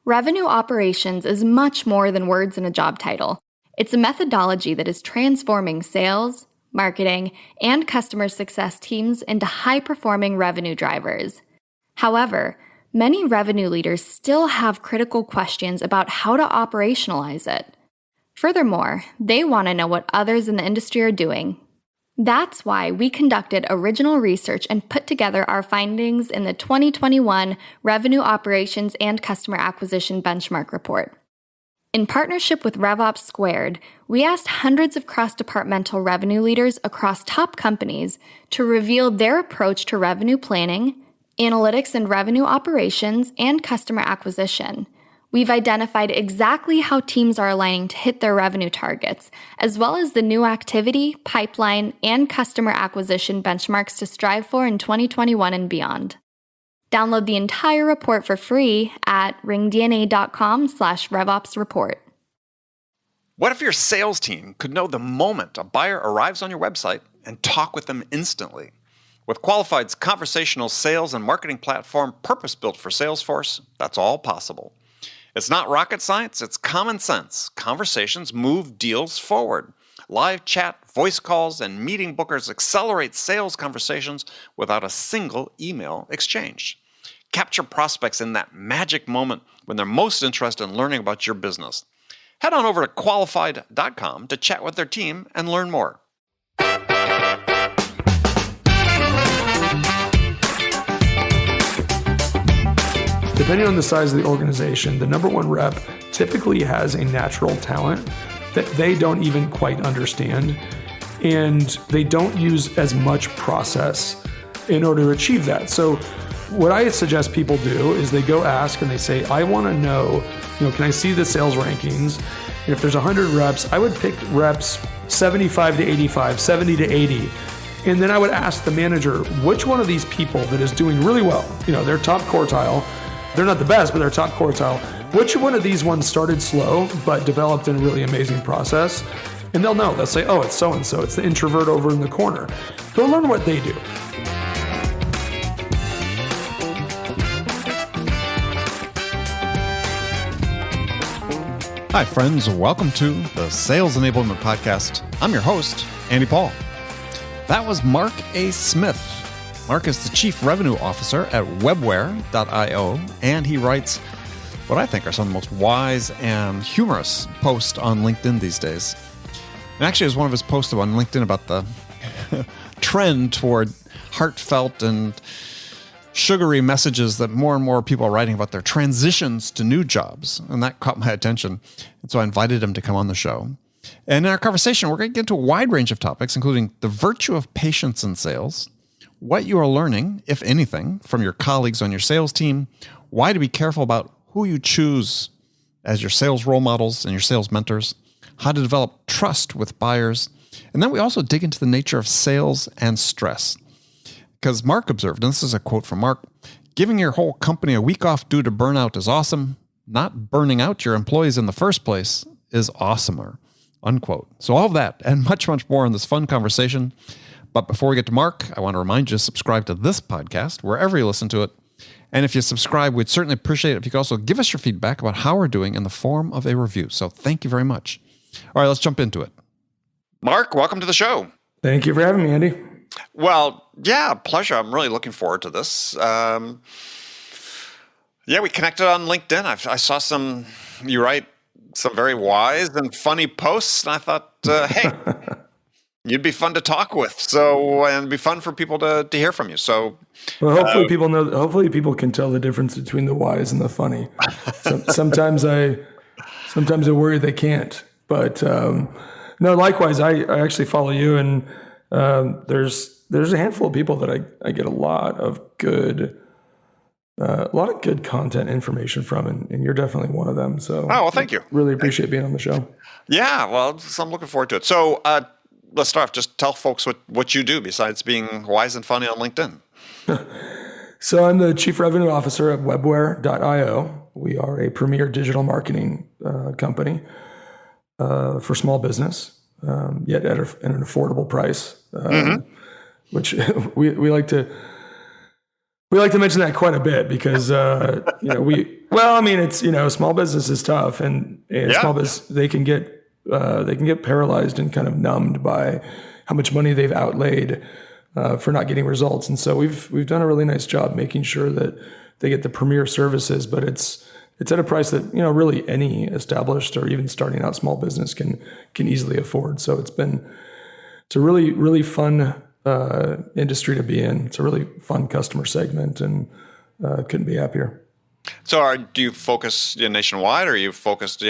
Revenue operations is much more than words in a job title. It's a methodology that is transforming sales, marketing, and customer success teams into high-performing revenue drivers. However, many revenue leaders still have critical questions about how to operationalize it. Furthermore, they want to know what others in the industry are doing. That's why we conducted original research and put together our findings in the 2021 Revenue Operations and Customer Acquisition Benchmark Report. In partnership with RevOps Squared, we asked hundreds of cross-departmental revenue leaders across top companies to reveal their approach to revenue planning, analytics and revenue operations, and customer acquisition. We've identified exactly how teams are aligning to hit their revenue targets, as well as the new activity, pipeline, and customer acquisition benchmarks to strive for in 2021 and beyond. Download the entire report for free at ringDNA.com/RevOpsReport. What if your sales team could know the moment a buyer arrives on your website and talk with them instantly? With Qualified's conversational sales and marketing platform purpose-built for Salesforce, that's all possible. It's not rocket science, it's common sense. Conversations move deals forward. Live chat, voice calls, and meeting bookers accelerate sales conversations without a single email exchange. Capture prospects in that magic moment when they're most interested in learning about your business. Head on over to qualified.com to chat with their team and learn more. Depending on the size of the organization, the number one rep typically has a natural talent that they don't even quite understand, and they don't use as much process in order to achieve that. So what I suggest people do is they go ask and they say, I want to know, can I see the sales rankings? And if there's 100 reps, I would pick reps 75 to 85, 70 to 80. And then I would ask the manager, which one of these people that is doing really well, they're top quartile, they're not the best, but they're top quartile. Which one of these ones started slow, but developed in a really amazing process? And they'll know. They'll say, oh, it's so-and-so. It's the introvert over in the corner. Go learn what they do. Hi, friends. Welcome to the Sales Enablement Podcast. I'm your host, Andy Paul. That was Mark A. Smith. Mark is the Chief Revenue Officer at Webwear.io, and he writes what I think are some of the most wise and humorous posts on LinkedIn these days. And actually, it was one of his posts on LinkedIn about the trend toward heartfelt and sugary messages that more and more people are writing about their transitions to new jobs. And that caught my attention. And so I invited him to come on the show. And in our conversation, we're going to get into a wide range of topics, including the virtue of patience in sales, what you are learning, if anything, from your colleagues on your sales team, why to be careful about who you choose as your sales role models and your sales mentors, how to develop trust with buyers, and then we also dig into the nature of sales and stress. Because Mark observed, and this is a quote from Mark, giving your whole company a week off due to burnout is awesome. Not burning out your employees in the first place is awesomer, unquote. So all of that and much, much more in this fun conversation. But before we get to Mark, I want to remind you to subscribe to this podcast wherever you listen to it. And if you subscribe, we'd certainly appreciate it if you could also give us your feedback about how we're doing in the form of a review. So thank you very much. All right, let's jump into it. Mark, welcome to the show. Thank you for having me, Andy. Well, yeah, pleasure. I'm really looking forward to this. We connected on LinkedIn. I saw you write some very wise and funny posts, and I thought, hey, you'd be fun to talk with. So, and it'd be fun for people to hear from you. So, well, hopefully people know. Hopefully people can tell the difference between the wise and the funny. Sometimes I worry they can't. But no, likewise, I actually follow you, and there's a handful of people that I get a lot of good content information from, and you're definitely one of them. So, well, thank you. Really appreciate being on the show. Yeah, well, so I'm looking forward to it. So, let's start off. Just tell folks what you do besides being wise and funny on LinkedIn. So I'm the Chief Revenue Officer at Webwear.io. We are a premier digital marketing company for small business, yet at an affordable price, which we like to We like to mention that quite a bit because, it's, small business is tough and small business, they can get paralyzed and kind of numbed by how much money they've outlaid for not getting results. And so we've done a really nice job making sure that they get the premier services, but it's at a price that, really any established or even starting out small business can easily afford. So it's a really, really fun industry to be in. It's a really fun customer segment, and couldn't be happier. So do you focus nationwide, or are you focused,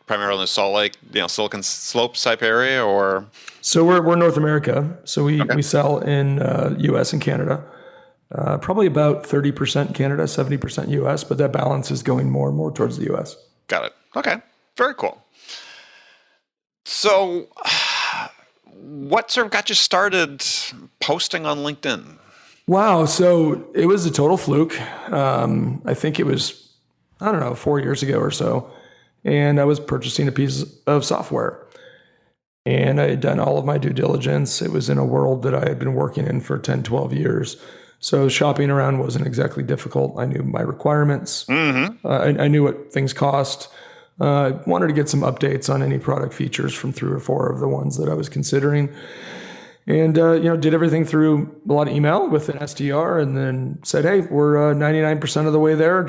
primarily in Salt Lake, Silicon Slopes type area, or? So we're North America. So we sell in U.S. and Canada. Probably about 30% Canada, 70% U.S., but that balance is going more and more towards the U.S. Got it. Okay. Very cool. So what sort of got you started posting on LinkedIn? Wow. So it was a total fluke. I think it was, 4 years ago or so. And I was purchasing a piece of software. And I had done all of my due diligence. It was in a world that I had been working in for 10, 12 years. So shopping around wasn't exactly difficult. I knew my requirements. Mm-hmm. I knew what things cost. I wanted to get some updates on any product features from 3 or 4 of the ones that I was considering. And, did everything through a lot of email with an SDR, and then said, hey, we're 99% of the way there.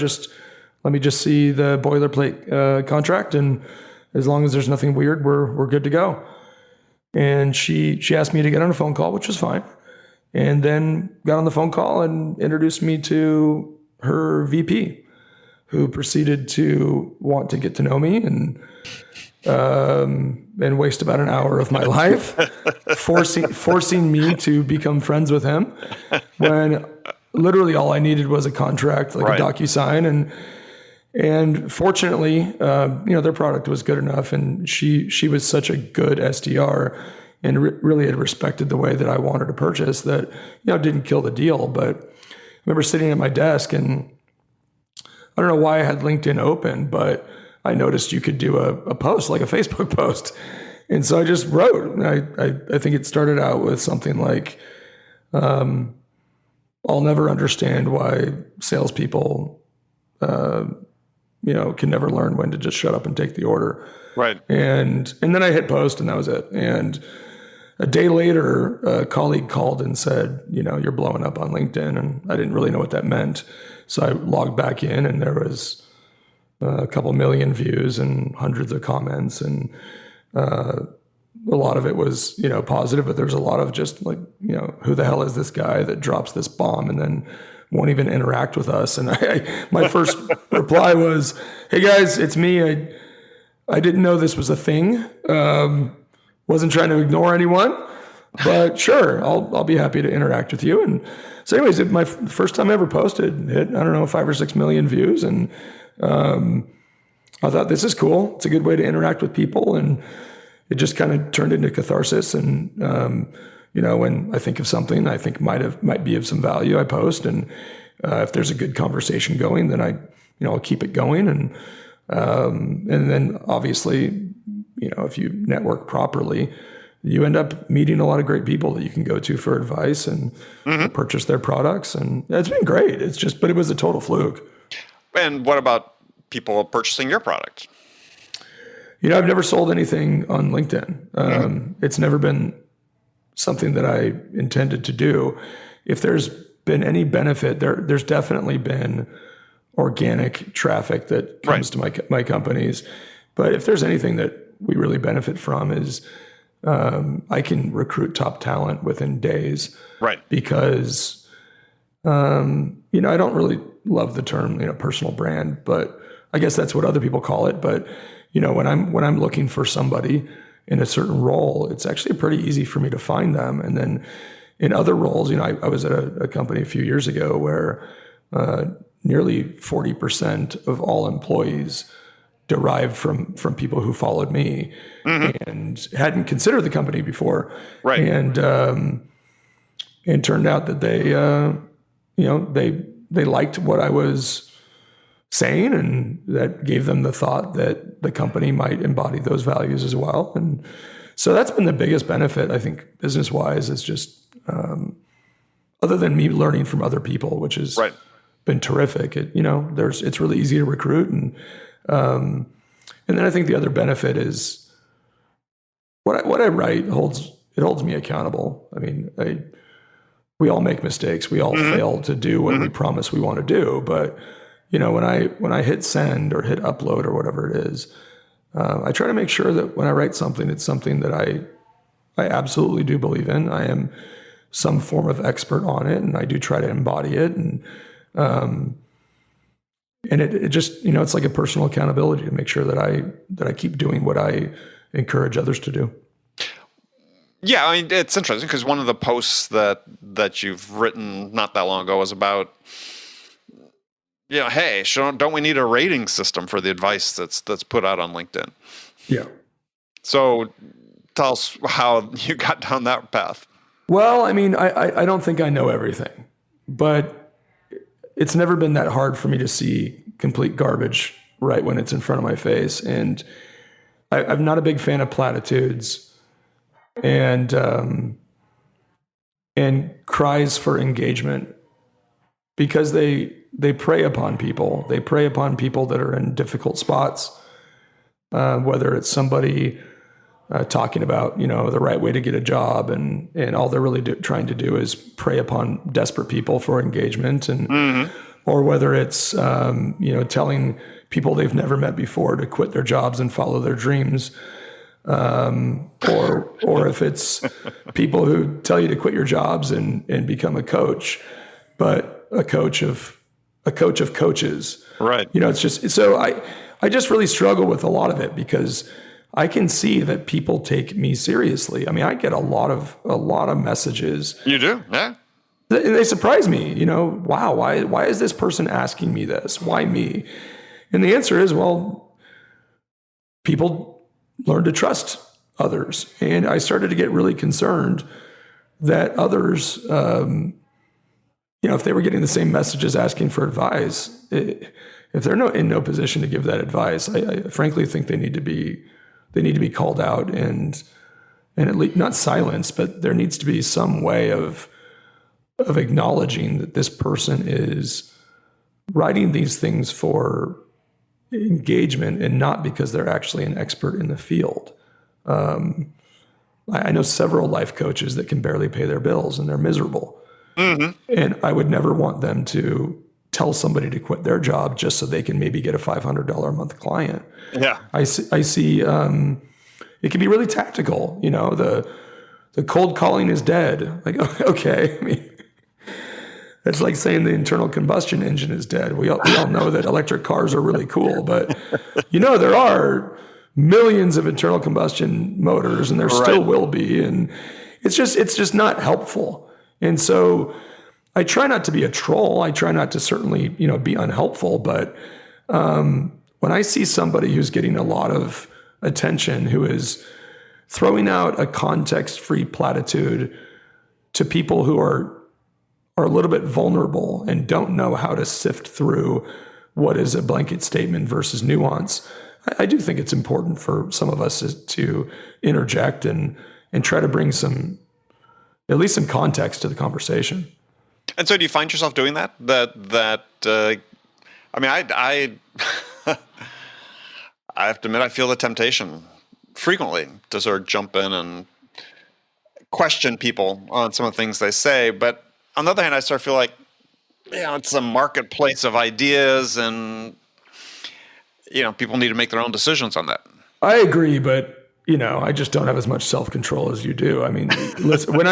Let me just see the boilerplate contract. And as long as there's nothing weird, we're good to go. And she asked me to get on a phone call, which was fine. And then got on the phone call and introduced me to her VP, who proceeded to want to get to know me and waste about an hour of my life, forcing me to become friends with him, when literally all I needed was a contract, like a DocuSign. And fortunately, their product was good enough, and she was such a good SDR and really had respected the way that I wanted to purchase that, didn't kill the deal. But I remember sitting at my desk, and I don't know why I had LinkedIn open, but I noticed you could do a post, like a Facebook post. And so I just wrote. I think it started out with something like, I'll never understand why salespeople, can never learn when to just shut up and take the order. Right. And then I hit post, and that was it. And a day later, a colleague called and said, you're blowing up on LinkedIn. And I didn't really know what that meant. So I logged back in, and there was a couple million views and hundreds of comments. And a lot of it was, positive, but there's a lot of just like, who the hell is this guy that drops this bomb and then won't even interact with us? And my first reply was, hey guys, it's me. I didn't know this was a thing. Wasn't trying to ignore anyone, but sure, I'll be happy to interact with you. And so anyways, my first time I ever posted hit, 5 or 6 million views. And I thought, this is cool. It's a good way to interact with people. And it just kind of turned into catharsis. And, when I think of something I think might be of some value, I post. And if there's a good conversation going, then I'll keep it going. And then obviously, if you network properly, you end up meeting a lot of great people that you can go to for advice and purchase their products. And it's been great. But it was a total fluke. And what about people purchasing your product? I've never sold anything on LinkedIn. It's never been something that I intended to do. If there's been any benefit, there's definitely been organic traffic that comes to my companies. But if there's anything that we really benefit from is I can recruit top talent within days. Right. Because, I don't really love the term, personal brand, but I guess that's what other people call it. But, when I'm looking for somebody in a certain role, it's actually pretty easy for me to find them. And then in other roles, I was at a company a few years ago where nearly 40% of all employees derived from people who followed me and hadn't considered the company before. Right. And it turned out that they liked what I was saying, and that gave them the thought that the company might embody those values as well. And so that's been the biggest benefit, I think, business-wise, is just other than me learning from other people, which has been terrific. It's really easy to recruit. And then I think the other benefit is what I write holds me accountable. I mean, we all make mistakes. We all fail to do what we promise we want to do. But when I hit send or hit upload or whatever it is, I try to make sure that when I write something, it's something that I absolutely do believe in. I am some form of expert on it, and I do try to embody it. And it just, it's like a personal accountability to make sure that I keep doing what I encourage others to do. Yeah, I mean, it's interesting because one of the posts that you've written not that long ago was about, hey, don't we need a rating system for the advice that's put out on LinkedIn? Yeah. So tell us how you got down that path. Well, I mean, I don't think I know everything, but it's never been that hard for me to see complete garbage right when it's in front of my face. And I'm not a big fan of platitudes and cries for engagement, because they prey upon people. They prey upon people that are in difficult spots, whether it's somebody talking about, the right way to get a job, and all they're really trying to do is prey upon desperate people for engagement, and or whether it's telling people they've never met before to quit their jobs and follow their dreams, or if it's people who tell you to quit your jobs and become a coach, but a coach of coaches. Right. It's just, so I just really struggle with a lot of it, because I can see that people take me seriously. I mean, I get a lot of messages. You do? Yeah. They surprise me, wow, why is this person asking me this? Why me? And the answer is, well, people learn to trust others. And I started to get really concerned that others, if they were getting the same messages asking for advice, if they're in no position to give that advice, I frankly think they need to be called out and at least not silenced, but there needs to be some way of acknowledging that this person is writing these things for engagement and not because they're actually an expert in the field. I know several life coaches that can barely pay their bills and they're miserable. And I would never want them to tell somebody to quit their job just so they can maybe get a $500 a month client. Yeah. I see it can be really tactical. The cold calling is dead. Like, okay. I mean, it's like saying the internal combustion engine is dead. We all know that electric cars are really cool, but there are millions of internal combustion motors, and there still will be. And it's just not helpful. And so I try not to be a troll. I try not to certainly, be unhelpful. But when I see somebody who's getting a lot of attention, who is throwing out a context-free platitude to people who are a little bit vulnerable and don't know how to sift through what is a blanket statement versus nuance, I do think it's important for some of us to interject and try to bring at least some context to the conversation. And so do you find yourself doing that? I mean, I have to admit, I feel the temptation frequently to sort of jump in and question people on some of the things they say. But on the other hand, I sort of feel like, it's a marketplace of ideas, and, people need to make their own decisions on that. I agree, but I just don't have as much self-control as you do. I mean, listen, when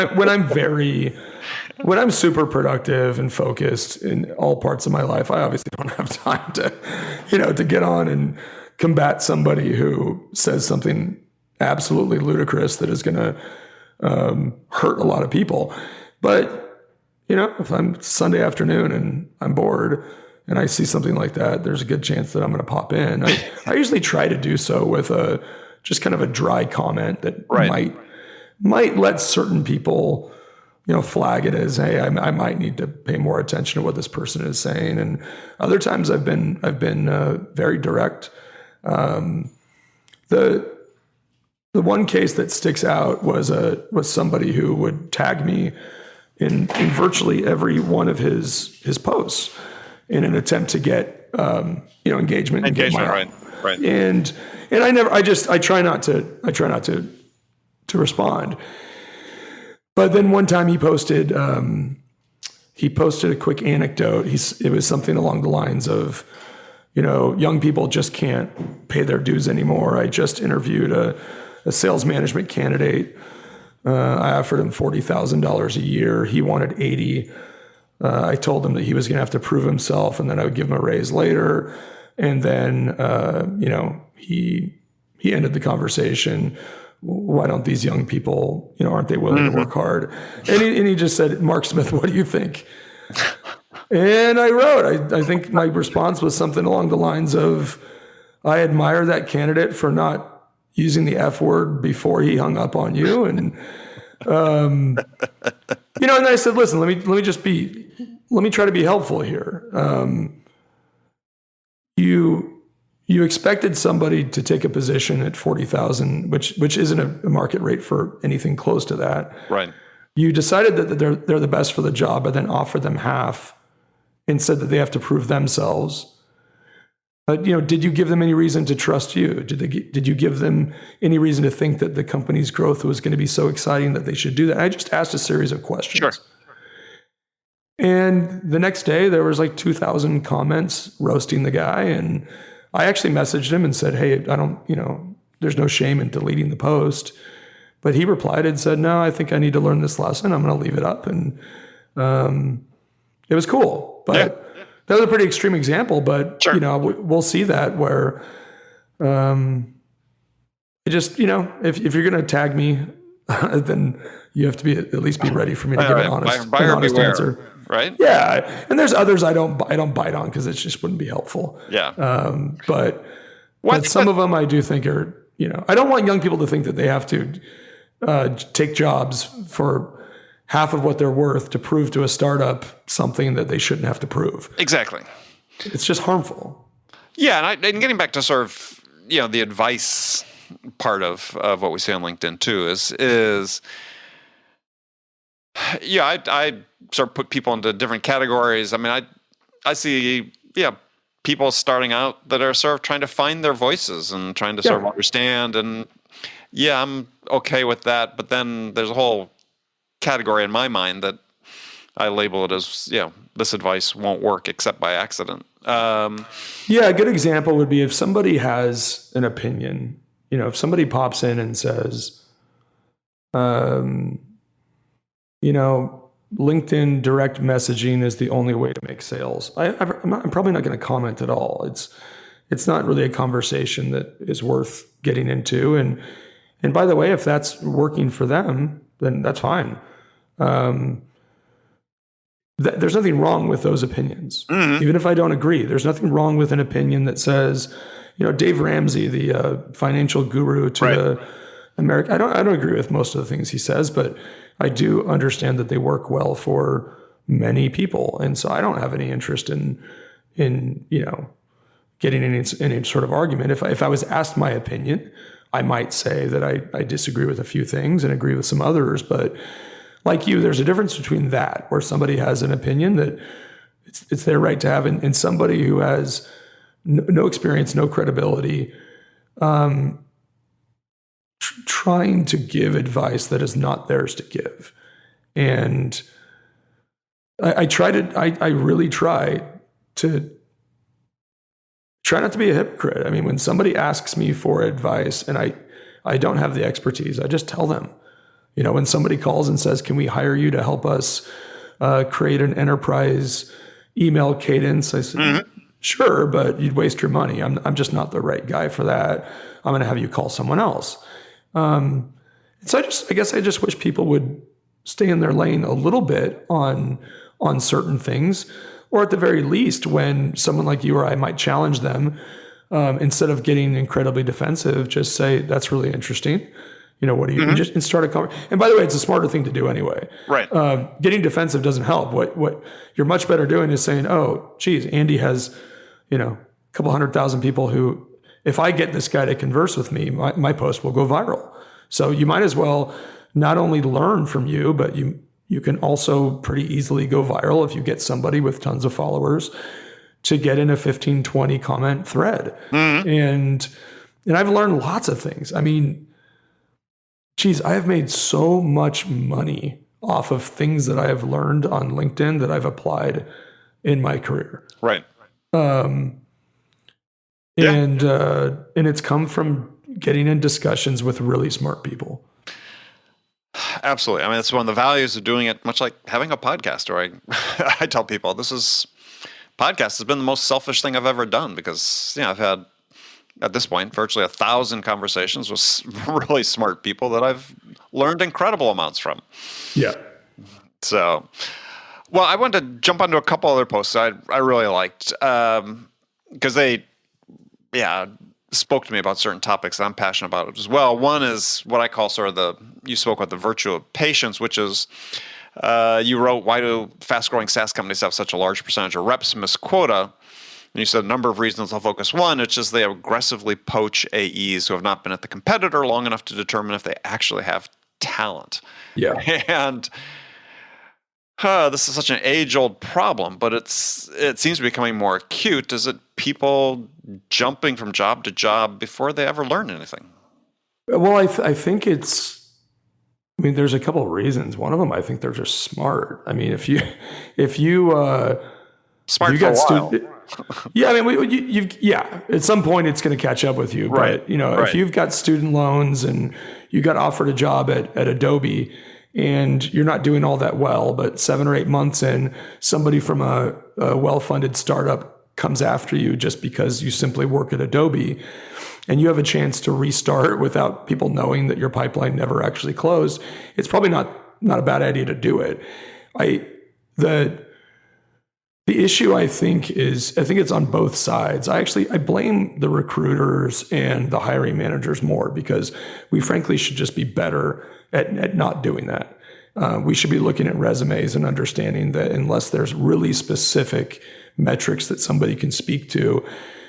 I'm super productive and focused in all parts of my life, I obviously don't have time to get on and combat somebody who says something absolutely ludicrous that is going to hurt a lot of people. But, if I'm Sunday afternoon and I'm bored and I see something like that, there's a good chance that I'm going to pop in. I usually try to do so with just kind of a dry comment that might let certain people, flag it as, hey, I might need to pay more attention to what this person is saying. And other times I've been very direct. The one case that sticks out was somebody who would tag me in virtually every one of his posts in an attempt to get engagement. Right. And I try not to respond. But then one time he posted a quick anecdote. It was something along the lines of, young people just can't pay their dues anymore. I just interviewed a sales management candidate. I offered him $40,000 a year. He wanted 80. I told him that he was going to have to prove himself, and then I would give him a raise later. And then, he ended the conversation. Why don't these young people, aren't they willing to work hard? And he just said, Mark Smith, what do you think? And I wrote, I think my response was something along the lines of, I admire that candidate for not using the F word before he hung up on you. And, and I said, listen, let me try to be helpful here. You expected somebody to take a position at 40,000, which isn't a market rate for anything close to that. Right. You decided that they're the best for the job, but then offered them half and said that they have to prove themselves. Did you give them any reason to trust you? Did you give them any reason to think that the company's growth was going to be so exciting that they should do that? I just asked a series of questions. Sure. And the next day there was like 2,000 comments roasting the guy. And I actually messaged him and said, hey, there's no shame in deleting the post. But he replied and said, no, I think I need to learn this lesson. I'm going to leave it up. And it was cool. But that was a pretty extreme example. But, sure. We'll see that where if you're going to tag me, then you have to at least be ready for me to give an honest answer. Right? Yeah. And there's others I don't bite on because it just wouldn't be helpful. Yeah. But some of them I do think are, I don't want young people to think that they have to take jobs for half of what they're worth to prove to a startup something that they shouldn't have to prove. Exactly. It's just harmful. Yeah, and getting back to sort of the advice part of what we say on LinkedIn too is I sort of put people into different categories. I mean, I see people starting out that are sort of trying to find their voices and trying to sort of understand, and I'm okay with that. But then there's a whole category in my mind that I label it as, this advice won't work except by accident. A good example would be if somebody has an opinion, if somebody pops in and says, LinkedIn direct messaging is the only way to make sales. I'm probably not going to comment at all. It's not really a conversation that is worth getting into. And by the way, if that's working for them, then that's fine. There's nothing wrong with those opinions. Mm-hmm. Even if I don't agree, there's nothing wrong with an opinion that says, Dave Ramsey, the financial guru to the American, I don't agree with most of the things he says, but I do understand that they work well for many people. And so I don't have any interest in getting any sort of argument. If I was asked my opinion, I might say that I disagree with a few things and agree with some others. But like you, there's a difference between that, where somebody has an opinion that it's their right to have, and somebody who has no experience, no credibility, trying to give advice that is not theirs to give. And I really try not to be a hypocrite. I mean, when somebody asks me for advice and I don't have the expertise, I just tell them. When somebody calls and says, can we hire you to help us create an enterprise email cadence? I said, sure, but you'd waste your money. I'm just not the right guy for that. I'm going to have you call someone else. So I guess I just wish people would stay in their lane a little bit on certain things, or at the very least, when someone like you or I might challenge them, instead of getting incredibly defensive, just say, that's really interesting. What do you and start a conversation? And by the way, it's a smarter thing to do anyway. Right. Getting defensive doesn't help. What you're much better doing is saying, oh, geez, Andy has, a couple 100,000 people who, if I get this guy to converse with me, my post will go viral. So you might as well not only learn from you, but you You can also pretty easily go viral if you get somebody with tons of followers to get in a 15, 20 comment thread. And I've learned lots of things. I mean, geez, I have made so much money off of things that I have learned on LinkedIn that I've applied in my career. Right. And it's come from getting in discussions with really smart people. Absolutely. I mean, it's one of the values of doing it, much like having a podcast. Or I tell people, podcast has been the most selfish thing I've ever done, because I've had, at this point, virtually 1,000 conversations with really smart people that I've learned incredible amounts from. Yeah. So, well, I wanted to jump onto a couple other posts I really liked, because they spoke to me about certain topics that I'm passionate about as well. One is what I call sort of you spoke about the virtue of patience, which is, you wrote, why do fast-growing SaaS companies have such a large percentage of reps miss quota? And you said a number of reasons. I'll focus one. It's just they aggressively poach AEs who have not been at the competitor long enough to determine if they actually have talent. Yeah. And this is such an age-old problem, but it seems to be becoming more acute. Is it people jumping from job to job before they ever learn anything? Well, I think there's a couple of reasons. One of them, I think they're just smart. I mean, if you smart for a while. Yeah, I mean, at some point it's going to catch up with you. Right. But, if you've got student loans and you got offered a job at Adobe and you're not doing all that well, but 7 or 8 months in, somebody from a well-funded startup comes after you just because you simply work at Adobe, and you have a chance to restart without people knowing that your pipeline never actually closed, it's probably not a bad idea to do it. The issue, I think it's on both sides. I blame the recruiters and the hiring managers more, because we frankly should just be better at not doing that. We should be looking at resumes and understanding that unless there's really specific metrics that somebody can speak to,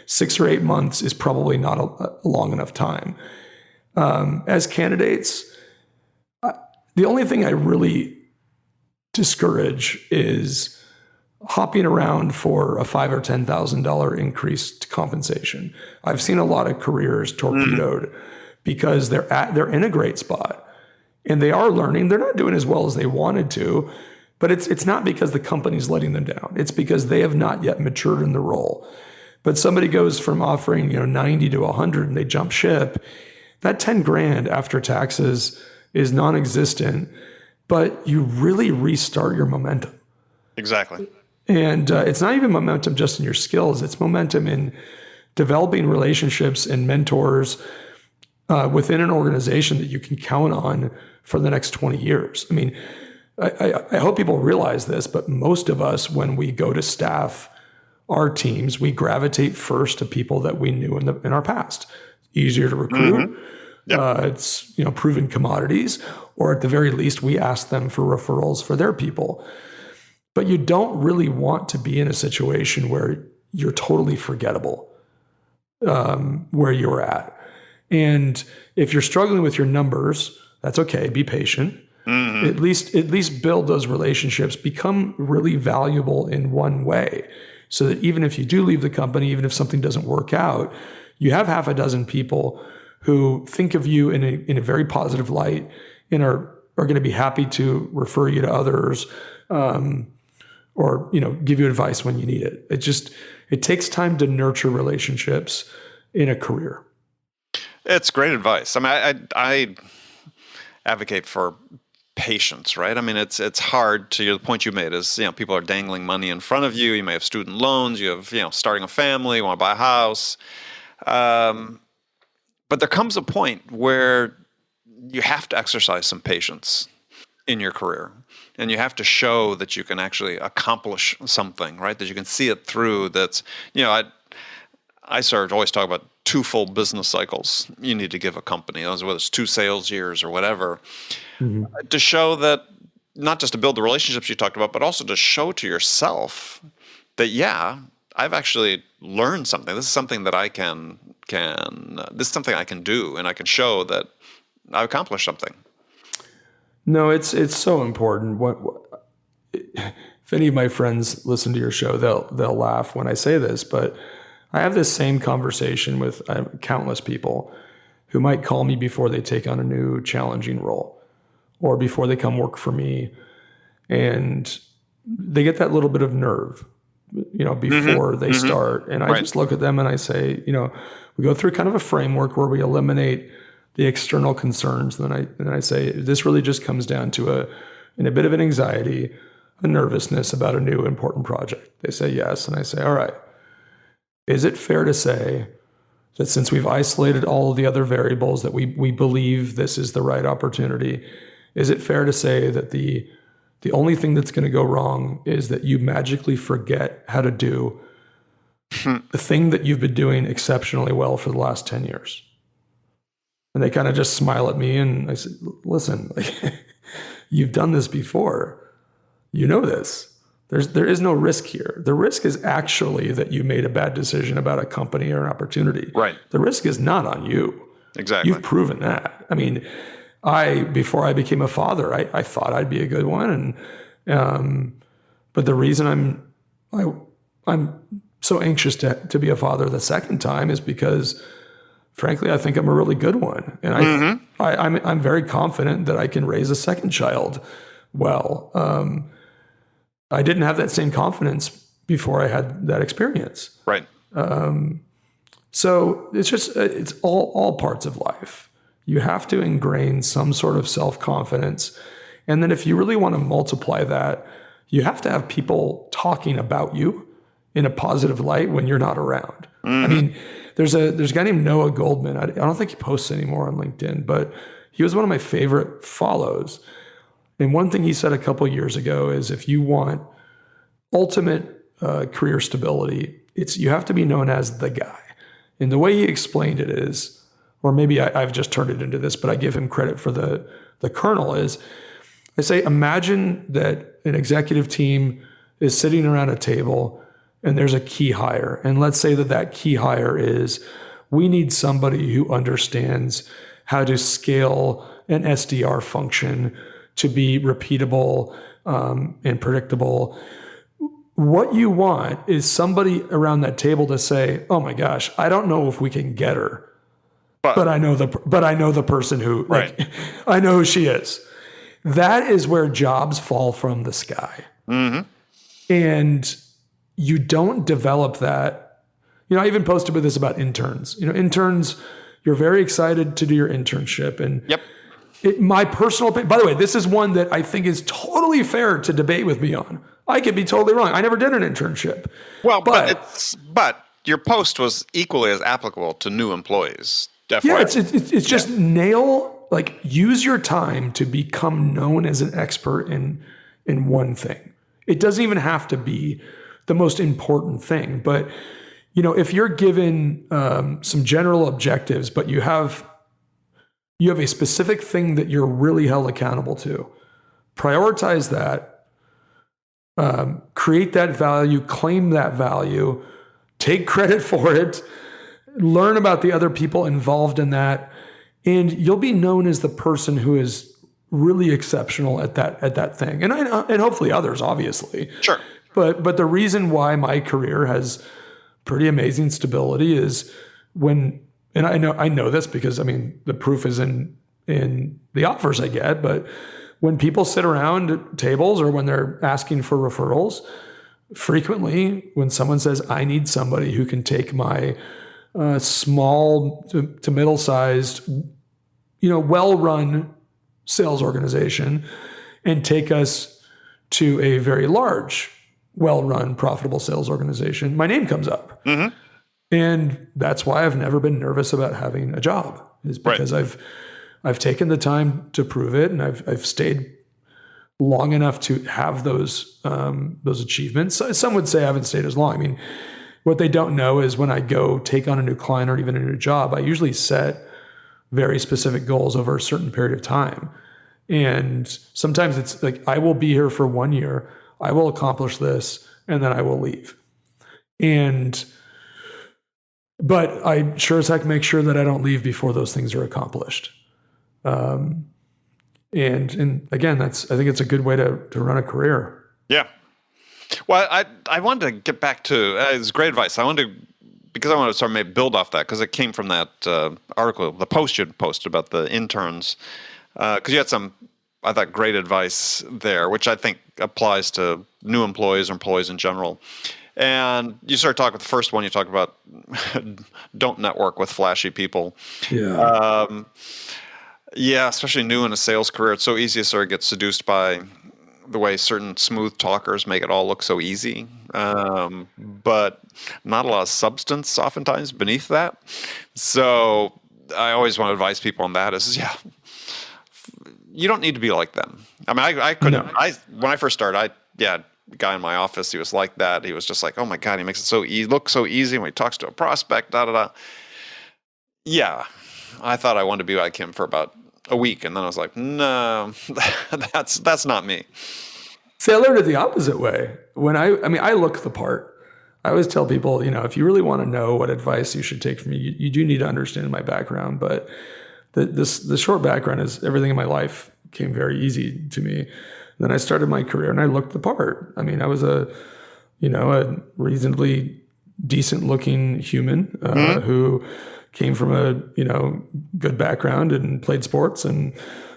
6 or 8 months is probably not a long enough time. As candidates, the only thing I really discourage is hopping around for a $5,000 or $10,000 increased compensation. I've seen a lot of careers torpedoed because they're in a great spot and they are learning. They're not doing as well as they wanted to, but it's not because the company's letting them down. It's because they have not yet matured in the role. But somebody goes from offering 90 to 100 and they jump ship. That 10 grand after taxes is non-existent, but you really restart your momentum. Exactly. And it's not even momentum just in your skills. It's momentum in developing relationships and mentors within an organization that you can count on for the next 20 years. I mean, I hope people realize this, but most of us, when we go to staff our teams, we gravitate first to people that we knew in our past. Easier to recruit. Mm-hmm. Yep. It's proven commodities, or at the very least, we ask them for referrals for their people. But you don't really want to be in a situation where you're totally forgettable where you're at. And if you're struggling with your numbers, that's okay. Be patient. Mm-hmm. At least build those relationships. Become really valuable in one way, so that even if you do leave the company, even if something doesn't work out, you have half a dozen people who think of you in a very positive light and are going to be happy to refer you to others. Or give you advice when you need it. It takes time to nurture relationships in a career. It's great advice. I mean, I advocate for patience, right? I mean, it's hard. To the point you made is, people are dangling money in front of you. You may have student loans. You have, starting a family. You want to buy a house. But there comes a point where you have to exercise some patience in your career. And you have to show that you can actually accomplish something, right? That you can see it through. That's, I always talk about 2 full business cycles you need to give a company, whether it's 2 sales years or whatever, to show that, not just to build the relationships you talked about, but also to show to yourself that, I've actually learned something. This is something that I this is something I can do, and I can show that I've accomplished something. No, it's so important. If any of my friends listen to your show, they'll laugh when I say this, but I have this same conversation with countless people who might call me before they take on a new challenging role or before they come work for me, and they get that little bit of nerve, before they start. And I just look at them and I say, we go through kind of a framework where we eliminate the external concerns. And then I say, this really just comes down to a bit of an anxiety, a nervousness about a new important project. They say yes. And I say, all right, is it fair to say that since we've isolated all of the other variables that we believe this is the right opportunity, is it fair to say that the only thing that's going to go wrong is that you magically forget how to do the thing that you've been doing exceptionally well for the last 10 years? And they kind of just smile at me, and I said, listen, you've done this before. You know this. There is no risk here. The risk is actually that you made a bad decision about a company or an opportunity. Right. The risk is not on you. Exactly. You've proven that. I mean, before I became a father, I thought I'd be a good one, but the reason I'm so anxious to be a father the second time is because, frankly, I think I'm a really good one, and I'm very confident that I can raise a second child well. I didn't have that same confidence before I had that experience. Right. So it's all parts of life. You have to ingrain some sort of self-confidence. And then if you really want to multiply that, you have to have people talking about you in a positive light when you're not around. I mean, there's a guy named Noah Goldman. I don't think he posts anymore on LinkedIn, but he was one of my favorite follows. And one thing he said a couple of years ago is, if you want ultimate career stability, you have to be known as the guy. And the way he explained it is, or maybe I've just turned it into this, but I give him credit for the kernel, is I say, imagine that an executive team is sitting around a table and there's a key hire. And let's say that key hire is, we need somebody who understands how to scale an SDR function to be repeatable and predictable. What you want is somebody around that table to say, oh my gosh, I don't know if we can get her, but I know the person who, I know who she is. That is where jobs fall from the sky. And you don't develop that. I even posted with this about interns. Interns, you're very excited to do your internship. And my personal opinion, by the way, this is one that I think is totally fair to debate with me on. I could be totally wrong. I never did an internship. Well, but your post was equally as applicable to new employees. Definitely. Yeah, it's just use your time to become known as an expert in one thing. It doesn't even have to be the most important thing, but if you're given some general objectives, but you have a specific thing that you're really held accountable to, prioritize that, create that value, claim that value, take credit for it, learn about the other people involved in that, and you'll be known as the person who is really exceptional at that thing. And hopefully others, obviously. Sure. But the reason why my career has pretty amazing stability is and I know this because the proof is in the offers I get, but when people sit around tables or when they're asking for referrals, frequently when someone says, I need somebody who can take my small to middle-sized, well-run sales organization and take us to a very large, well-run, profitable sales organization, my name comes up. And that's why I've never been nervous about having a job, is because I've taken the time to prove it, and I've stayed long enough to have those achievements. Some would say I haven't stayed as long. What they don't know is when I go take on a new client or even a new job, I usually set very specific goals over a certain period of time. And sometimes it's like, I will be here for 1 year, I will accomplish this, and then I will leave. But I sure as heck make sure that I don't leave before those things are accomplished. And And again, I think it's a good way to run a career. Yeah. Well, I wanted to get back to it's great advice. I wanted to sort of maybe build off that because it came from that article, the post you posted about the interns, because you had some, I thought, great advice there, which I think applies to new employees or employees in general. And you started talking with the first one. You talked about don't network with flashy people. Yeah. Yeah, especially new in a sales career. It's so easy to sort of get seduced by the way certain smooth talkers make it all look so easy. But not a lot of substance oftentimes beneath that. So I always want to advise people on that is, you don't need to be like them. I mean, I couldn't, when I first started, a guy in my office, he was like that. He was just like, oh my God, he makes it so easy, look so easy when he talks to a prospect, Yeah, I thought I wanted to be like him for about a week. And then I was like, no, that's not me. See, I learned it the opposite way. When I look the part. I always tell people, if you really want to know what advice you should take from me, you do need to understand my background. But the short background is everything in my life came very easy to me. Then I started my career and I looked the part. I mean, I was a reasonably decent looking human who came from a, good background and played sports and,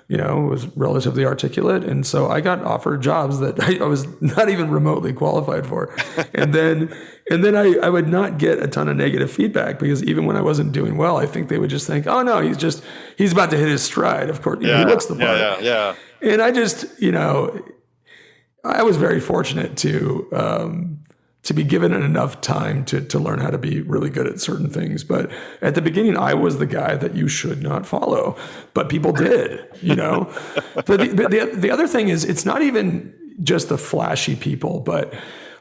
was relatively articulate. And so I got offered jobs that I was not even remotely qualified for. and then I would not get a ton of negative feedback because even when I wasn't doing well, I think they would just think, oh no, he's about to hit his stride. Of course, he looks the part. Yeah. And I just, I was very fortunate to be given enough time to learn how to be really good at certain things. But at the beginning, I was the guy that you should not follow, but people did, But the other thing is, it's not even just the flashy people, but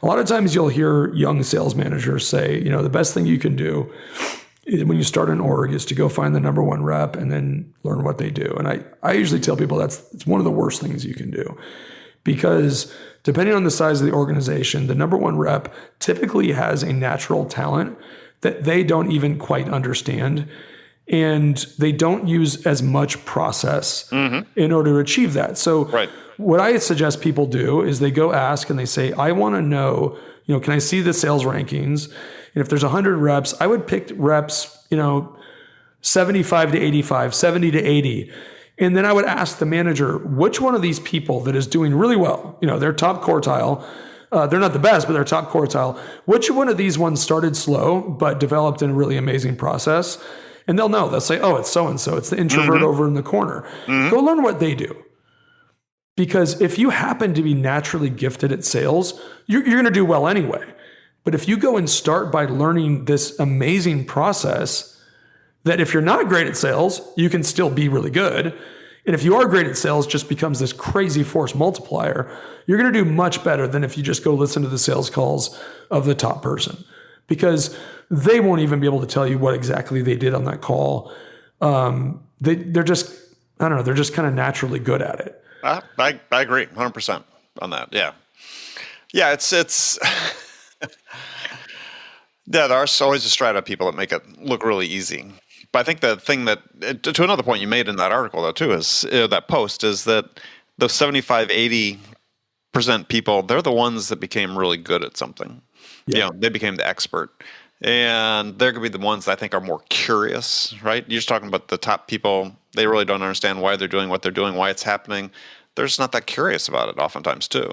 a lot of times you'll hear young sales managers say, the best thing you can do when you start an org is to go find the number one rep and then learn what they do. And I usually tell people it's one of the worst things you can do because depending on the size of the organization, the number one rep typically has a natural talent that they don't even quite understand. And they don't use as much process in order to achieve that. So what I suggest people do is they go ask and they say, I want to know, can I see the sales rankings? And if there's 100 reps, I would pick reps, 75 to 85, 70 to 80. And then I would ask the manager, which one of these people that is doing really well, they're top quartile, they're not the best, but they're top quartile. Which one of these ones started slow, but developed in a really amazing process? And they'll know. They'll say, oh, it's so-and-so. It's the introvert over in the corner. Go learn what they do. Because if you happen to be naturally gifted at sales, you're going to do well anyway. But if you go and start by learning this amazing process, that if you're not great at sales, you can still be really good. And if you are great at sales, just becomes this crazy force multiplier. You're going to do much better than if you just go listen to the sales calls of the top person. Because they won't even be able to tell you what exactly they did on that call. They're just, I don't know, they're just kind of naturally good at it. I agree 100% on that. Yeah. Yeah. It's there's always a strata of people that make it look really easy. But I think the thing that, to another point you made in that article though too, is that post is that those 75, 80% people, they're the ones that became really good at something. Yeah. They became the expert. And they're going to be the ones that I think are more curious, right? You're just talking about the top people. They really don't understand why they're doing what they're doing, why it's happening. They're just not that curious about it oftentimes too.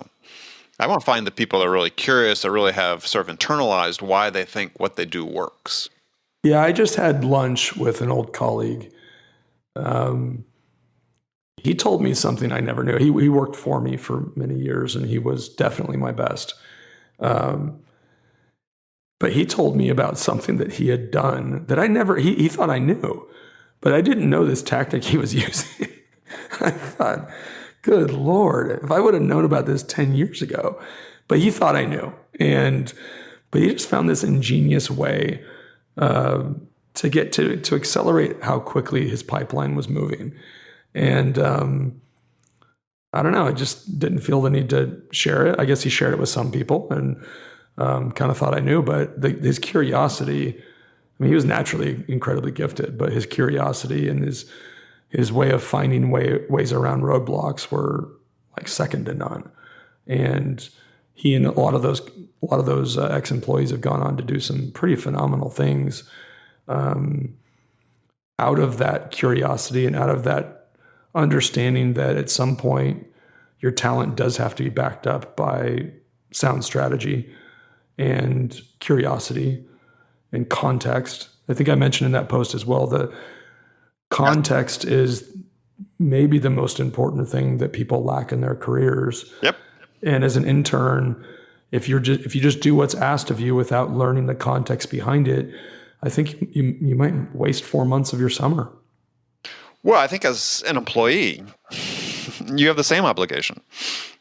I want to find the people that are really curious, that really have sort of internalized why they think what they do works. Yeah, I just had lunch with an old colleague. He told me something I never knew. He worked for me for many years, and he was definitely my best. But he told me about something that he had done that I never, he thought I knew, but I didn't know this tactic he was using. I thought, good Lord, if I would have known about this 10 years ago. But he thought I knew. But he just found this ingenious way to get to accelerate how quickly his pipeline was moving. And I don't know, I just didn't feel the need to share it. I guess he shared it with some people and kind of thought I knew, but his curiosity, I mean, he was naturally incredibly gifted, but his curiosity and his his way of finding ways around roadblocks were like second to none. And he and a lot of those ex-employees have gone on to do some pretty phenomenal things out of that curiosity and out of that understanding that at some point your talent does have to be backed up by sound strategy and curiosity and context. I think I mentioned in that post as well, the context is maybe the most important thing that people lack in their careers. Yep. And as an intern, if you just do what's asked of you without learning the context behind it, I think you might waste 4 months of your summer. Well, I think as an employee, you have the same obligation.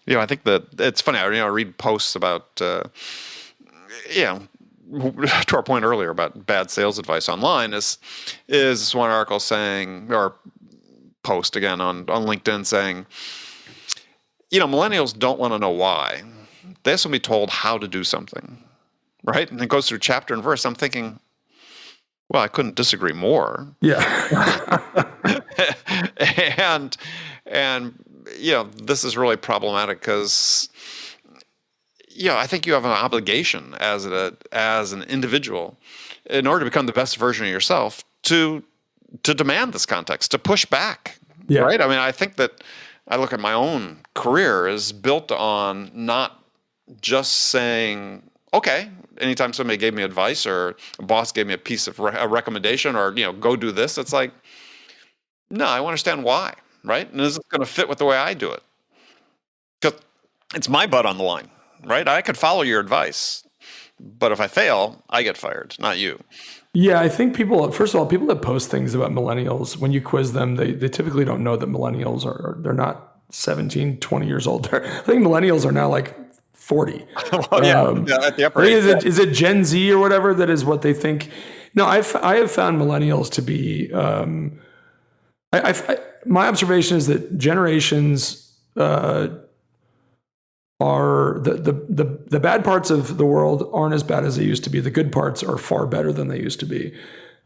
I think that it's funny. I read posts about, to our point earlier about bad sales advice online is one article saying, or post again on LinkedIn saying, millennials don't want to know why. They just want to be told how to do something, right? And it goes through chapter and verse. I'm thinking, well, I couldn't disagree more. Yeah. and this is really problematic because, I think you have an obligation as an individual in order to become the best version of yourself to demand this context, to push back. Yeah. Right? I mean, I think that I look at my own career as built on not just saying, okay, anytime somebody gave me advice or a boss gave me a piece of a recommendation or, go do this, it's like, no, I want to understand why, right? And is it going to fit with the way I do it? Because it's my butt on the line, right? I could follow your advice, but if I fail, I get fired, not you. Yeah, I think first of all, people that post things about millennials, when you quiz them, they typically don't know that millennials they're not 17, 20 years old. I think millennials are now like 40. Well, at the upper age. Is it Gen Z or whatever that is what they think? No, I have found millennials to be, my observation is that generations are the bad parts of the world aren't as bad as they used to be. The good parts are far better than they used to be.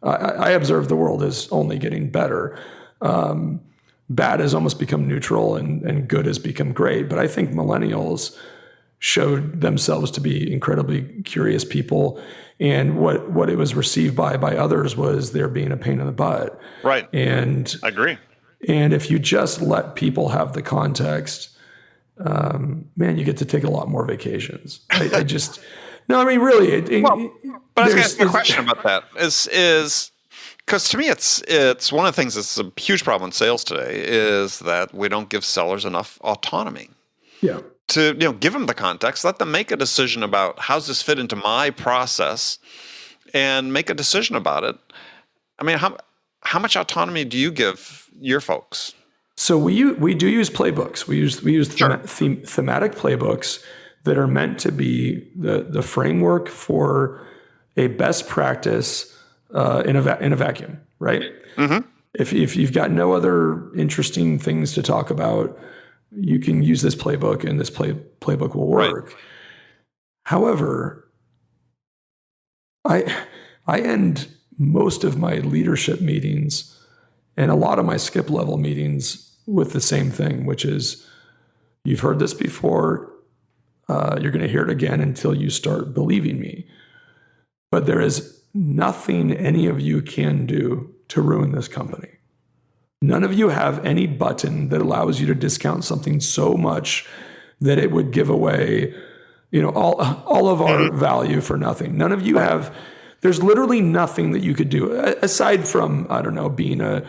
I observe the world is only getting better. Bad has almost become neutral and good has become great. But I think millennials showed themselves to be incredibly curious people. And what it was received by others was they're being a pain in the butt. Right. And I agree. And if you just let people have the context, man, you get to take a lot more vacations. I just, no, I mean, really. But I was going to ask you a question about that is because to me, it's one of the things that's a huge problem in sales today is that we don't give sellers enough autonomy. Yeah. To give them the context, let them make a decision about how's this fit into my process, and make a decision about it. I mean, how much autonomy do you give your folks? So we do use playbooks. We use Sure. thematic playbooks that are meant to be the framework for a best practice in a vacuum, right? Mm-hmm. If you've got no other interesting things to talk about, you can use this playbook, and this playbook will work. Right. However, I end most of my leadership meetings and a lot of my skip level meetings with the same thing, which is, you've heard this before, you're going to hear it again until you start believing me. But there is nothing any of you can do to ruin this company. None of you have any button that allows you to discount something so much that it would give away, all of our value for nothing. None of you have. There's literally nothing that you could do aside from, I don't know, being a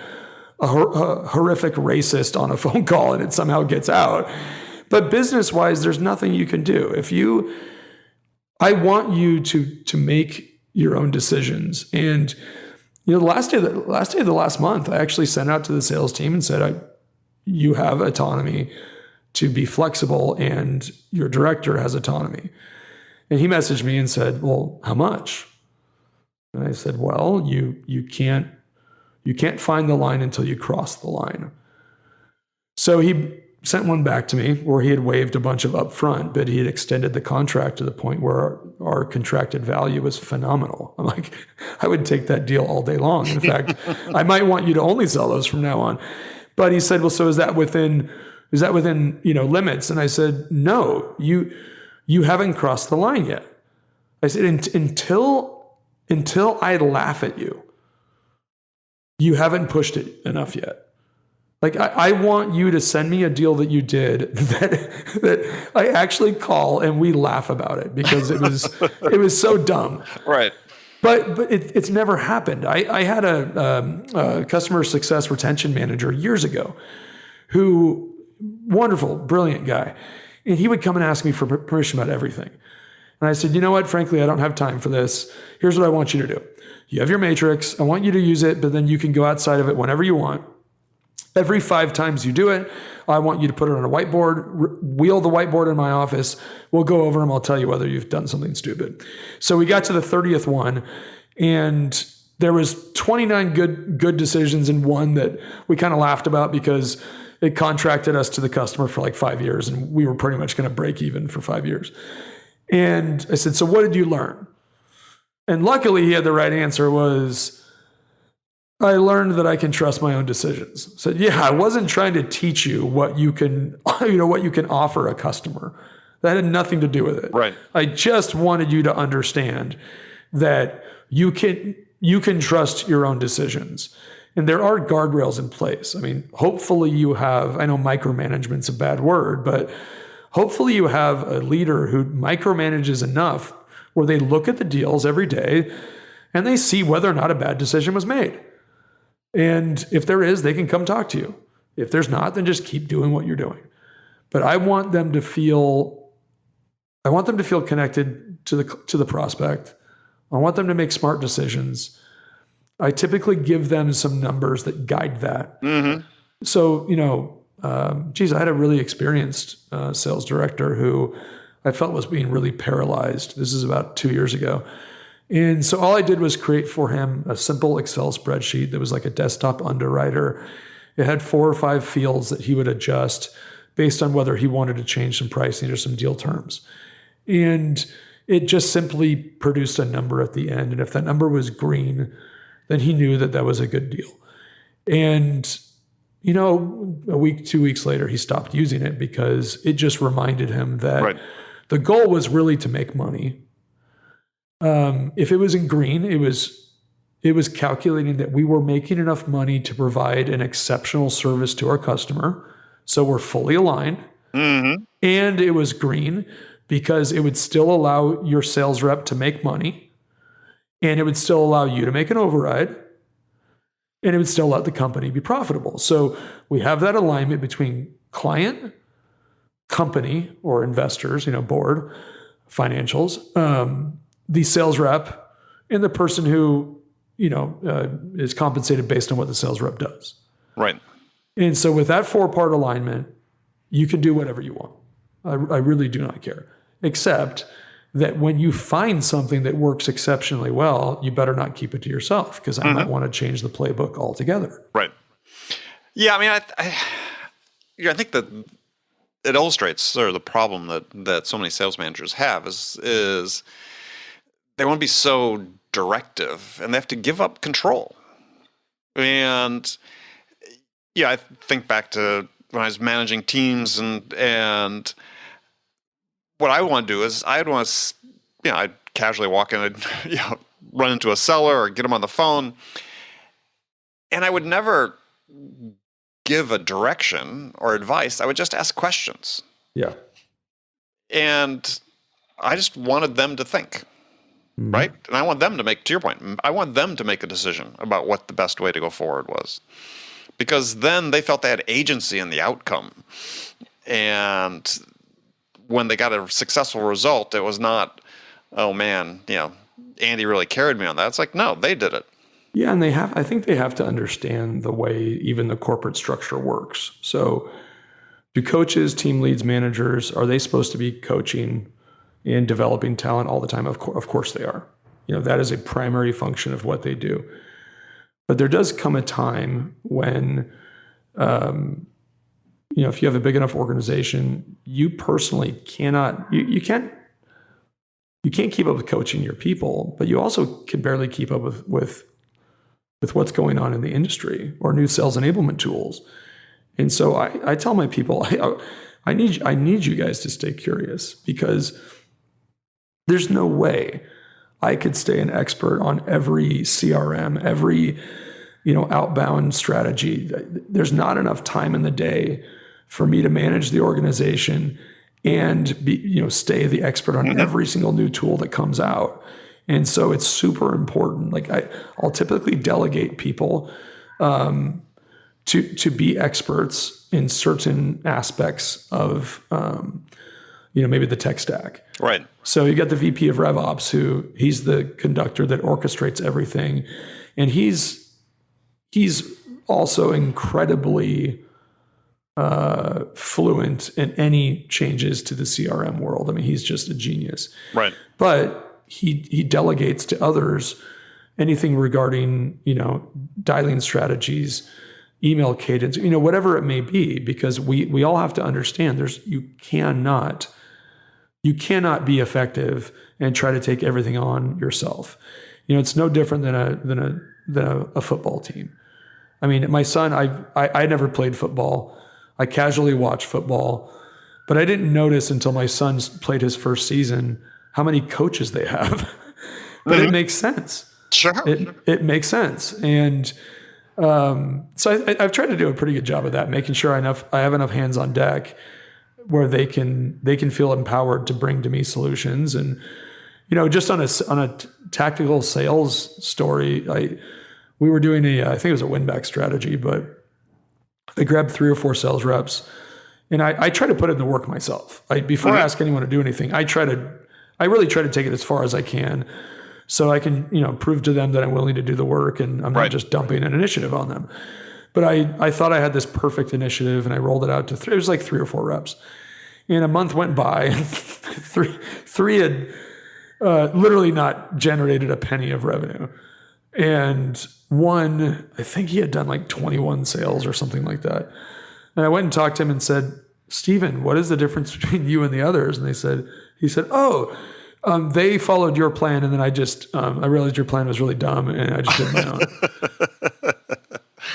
horrific racist on a phone call and it somehow gets out. But business-wise, there's nothing you can do. I want you to make your own decisions. And the last day of the last month, I actually sent out to the sales team and said, you have autonomy to be flexible, and your director has autonomy. And he messaged me and said, well, how much? And I said, well, you can't find the line until you cross the line. So he sent one back to me where he had waived a bunch of upfront, but he had extended the contract to the point where our contracted value was phenomenal. I'm like, I would take that deal all day long. In fact, I might want you to only sell those from now on. Like, but he said, well, so is that within limits? And I said, no, you haven't crossed the line yet. I said, until I laugh at you, you haven't pushed it enough yet. Like, I want you to send me a deal that you did that I actually call and we laugh about it because it was so dumb. Right. But it's never happened. I had a customer success retention manager years ago who, wonderful, brilliant guy. And he would come and ask me for permission about everything. And I said, you know what, frankly, I don't have time for this. Here's what I want you to do. You have your matrix. I want you to use it, but then you can go outside of it whenever you want. Every 5 times you do it, I want you to put it on a whiteboard, wheel the whiteboard in my office. We'll go over them. I'll tell you whether you've done something stupid. So we got to the 30th one, and there was 29 good decisions and one that we kind of laughed about because it contracted us to the customer for like 5 years, and we were pretty much going to break even for 5 years. And I said, so what did you learn? And luckily he had the right answer was, I learned that I can trust my own decisions. I said, yeah, I wasn't trying to teach you what you can offer a customer. That had nothing to do with it. Right. I just wanted you to understand that you can trust your own decisions. And there are guardrails in place. I mean, hopefully you have, I know micromanagement's a bad word, but hopefully you have a leader who micromanages enough where they look at the deals every day and they see whether or not a bad decision was made. And if there is, they can come talk to you. If there's not, then just keep doing what you're doing. But I want them to feel connected to the prospect. I want them to make smart decisions. I typically give them some numbers that guide that. Mm-hmm. So, I had a really experienced sales director who I felt was being really paralyzed. This is about 2 years ago. And so all I did was create for him a simple Excel spreadsheet that was like a desktop underwriter. It had 4 or 5 fields that he would adjust based on whether he wanted to change some pricing or some deal terms. And it just simply produced a number at the end. And if that number was green, then he knew that was a good deal. And, a week, 2 weeks later, he stopped using it because it just reminded him that the goal was really to make money. If it was in green, it was calculating that we were making enough money to provide an exceptional service to our customer. So we're fully aligned. Mm-hmm. And it was green because it would still allow your sales rep to make money, and it would still allow you to make an override, and it would still let the company be profitable. So we have that alignment between client, company, or investors, board, financials, the sales rep, and the person who, is compensated based on what the sales rep does. Right. And so with that 4-part alignment, you can do whatever you want. I really do not care. Except that when you find something that works exceptionally well, you better not keep it to yourself because I might want to change the playbook altogether. Right. Yeah, I mean, I think that it illustrates sort of the problem that so many sales managers have is they want to be so directive and they have to give up control. And yeah, I think back to when I was managing teams and what I want to do is I'd casually walk in and run into a seller or get them on the phone, and I would never give a direction or advice. I would just ask questions. Yeah. And I just wanted them to think, right? And I want them to make, to your point, I want them to make a decision about what the best way to go forward was. Because then they felt they had agency in the outcome. And when they got a successful result, it was not, oh man, Andy really carried me on that. It's like, no, they did it. Yeah, and I think they have to understand the way even the corporate structure works. So do coaches, team leads, managers, are they supposed to be coaching and developing talent all the time? Of course they are. That is a primary function of what they do. But there does come a time when, if you have a big enough organization, you personally cannot, you can't keep up with coaching your people, but you also can barely keep up with what's going on in the industry or new sales enablement tools. And so I tell my people, I need you guys to stay curious, because there's no way I could stay an expert on every CRM, every outbound strategy. There's not enough time in the day for me to manage the organization and stay the expert on every single new tool that comes out. And so it's super important. Like I'll typically delegate people to be experts in certain aspects of maybe the tech stack. Right. So you got the VP of RevOps, he's the conductor that orchestrates everything, and he's also incredibly fluent in any changes to the CRM world. I mean, he's just a genius. Right. But he delegates to others anything regarding, dialing strategies, email cadence, whatever it may be, because we all have to understand you cannot be effective and try to take everything on yourself. It's no different than a football team. I mean, my son, I never played football. I casually watched football, but I didn't notice until my son played his first season how many coaches they have. But it makes sense. Sure. It makes sense. And so I've tried to do a pretty good job of that, making sure I have enough hands on deck where they can feel empowered to bring to me solutions. And just on a tactical sales story, we were doing I think it was a win-back strategy, but I grabbed 3 or 4 sales reps, and I try to put in the work myself. Before I ask anyone to do anything, I really try to take it as far as I can, so I can prove to them that I'm willing to do the work, and I'm not just dumping an initiative on them. But I thought I had this perfect initiative, and I rolled it out to 3. It was like 3 or 4 reps, and a month went by, and three had literally not generated a penny of revenue. And one, I think he had done like 21 sales or something like that. And I went and talked to him and said, Steven, what is the difference between you and the others? And he said, they followed your plan. And then I realized your plan was really dumb, and I just did my own.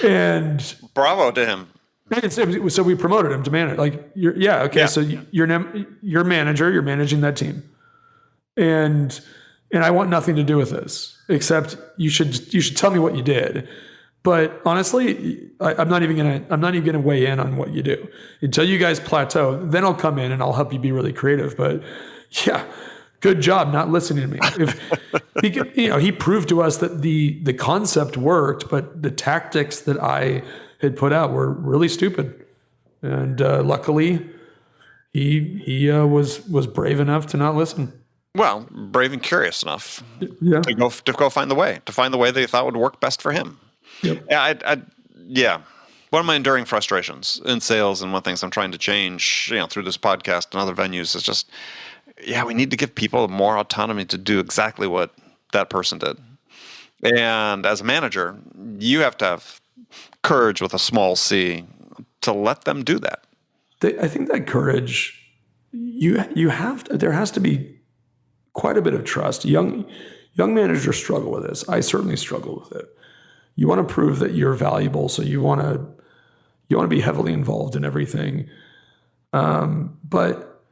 And bravo to him. So we promoted him to manager. So you're manager, you're managing that team. And I want nothing to do with this, except you should tell me what you did. But honestly, I'm not even gonna weigh in on what you do until you guys plateau. Then I'll come in and I'll help you be really creative. But yeah, good job not listening to me. He proved to us that the concept worked, but the tactics that I had put out were really stupid. And luckily, he was brave enough to not listen. Well, brave and curious enough to go find the way that he thought would work best for him. Yep. Yeah. One of my enduring frustrations in sales, and one of the things I'm trying to change, through this podcast and other venues, is just, we need to give people more autonomy to do exactly what that person did. And as a manager, you have to have courage with a small c to let them do that. I think that courage, there has to be quite a bit of trust. Young managers struggle with this. I certainly struggle with it. You want to prove that you're valuable, so you want to be heavily involved in everything. But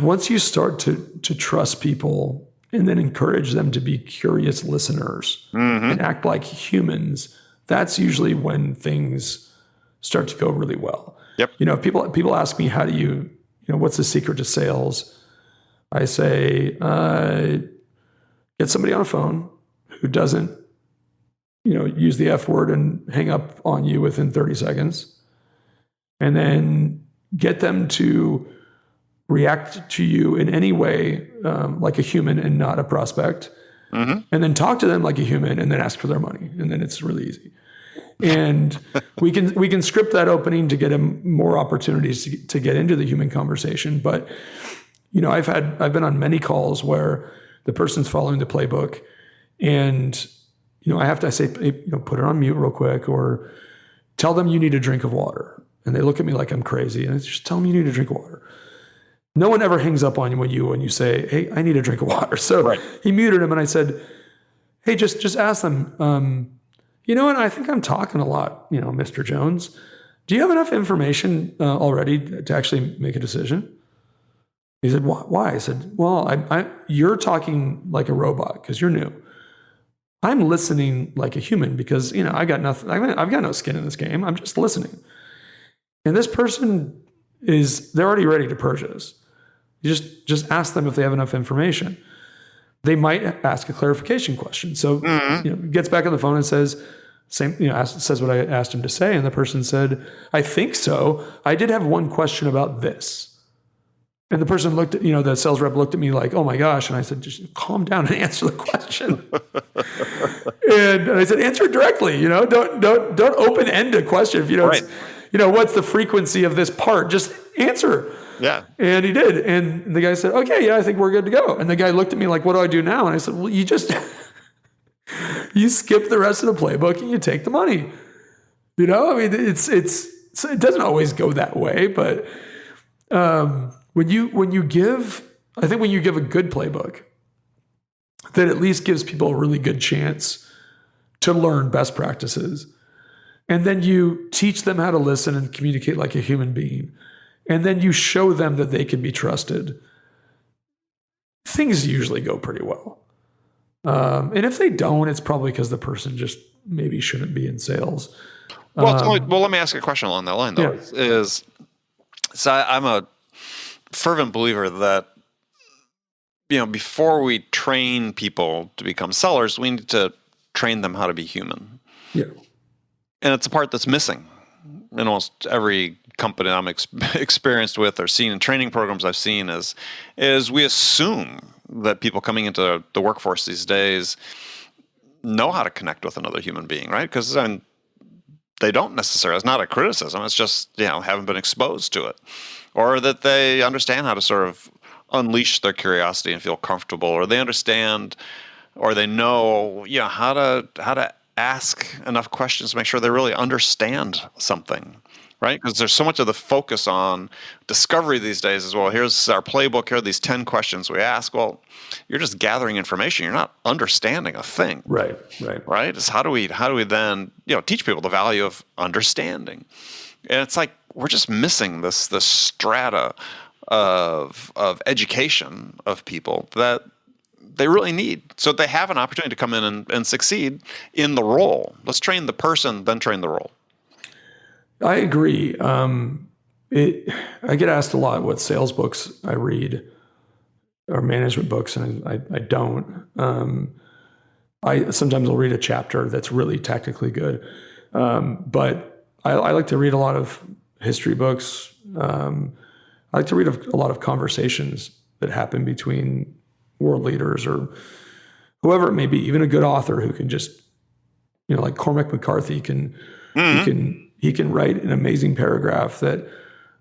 once you start to trust people and then encourage them to be curious listeners and act like humans, that's usually when things start to go really well. Yep. If people ask me, how do you what's the secret to sales? I say, get somebody on a phone who doesn't, use the F word and hang up on you within 30 seconds. And then get them to react to you in any way like a human and not a prospect. And then talk to them like a human, and then ask for their money. And then it's really easy. And we can script that opening to get them more opportunities to get into the human conversation. But I've been on many calls where the person's following the playbook, and I have to say, put it on mute real quick, or tell them you need a drink of water. And they look at me like I'm crazy. And I just tell them you need a drink of water. No one ever hangs up on you when you say, hey, I need a drink of water. So he muted him, and I said, hey, just ask them, you know what, I think I'm talking a lot, Mr. Jones. Do you have enough information already to actually make a decision? He said, why? I said, well, you're talking like a robot because you're new. I'm listening like a human because, I got nothing. I've got no skin in this game. I'm just listening. And this person they're already ready to purchase. You just ask them if they have enough information. They might ask a clarification question. So, gets back on the phone and says, says what I asked him to say. And the person said, I think so. I did have one question about this. And the person looked at, the sales rep looked at me like, oh my gosh. And I said, just calm down and answer the question. And I said, answer it directly. Don't open-end a question. If you know, what's the frequency of this part? Just answer. Yeah. And he did. And the guy said, okay, yeah, I think we're good to go. And the guy looked at me like, what do I do now? And I said, well, you just, you skip the rest of the playbook and you take the money. It doesn't always go that way, but when you give a good playbook that at least gives people a really good chance to learn best practices, and then you teach them how to listen and communicate like a human being, and then you show them that they can be trusted, things usually go pretty well. And if they don't, it's probably because the person just maybe shouldn't be in sales. Well, let me ask a question along that line, though. So I'm a fervent believer that, before we train people to become sellers, we need to train them how to be human. Yeah. And it's a part that's missing in almost every company I'm experienced with or seen in training programs I've seen is we assume that people coming into the workforce these days know how to connect with another human being, right? Because they don't necessarily. It's not a criticism. It's just, haven't been exposed to it. Or that they understand how to sort of unleash their curiosity and feel comfortable, or they understand or they know, how to ask enough questions to make sure they really understand something, right? Because there's so much of the focus on discovery these days as well. Here's our playbook. Here are these 10 questions we ask. Well, you're just gathering information. You're not understanding a thing. Right. It's how do we then, teach people the value of understanding? And it's like we're just missing this strata of education of people that they really need, so they have an opportunity to come in and succeed in the role. Let's train the person, then train the role. I agree. I get asked a lot what sales books I read or management books, and I don't. I sometimes will read a chapter that's really technically good, but I like to read a lot of history books. I like to read a lot of conversations that happen between world leaders or whoever it may be, even a good author who can just, like Cormac McCarthy he can write an amazing paragraph that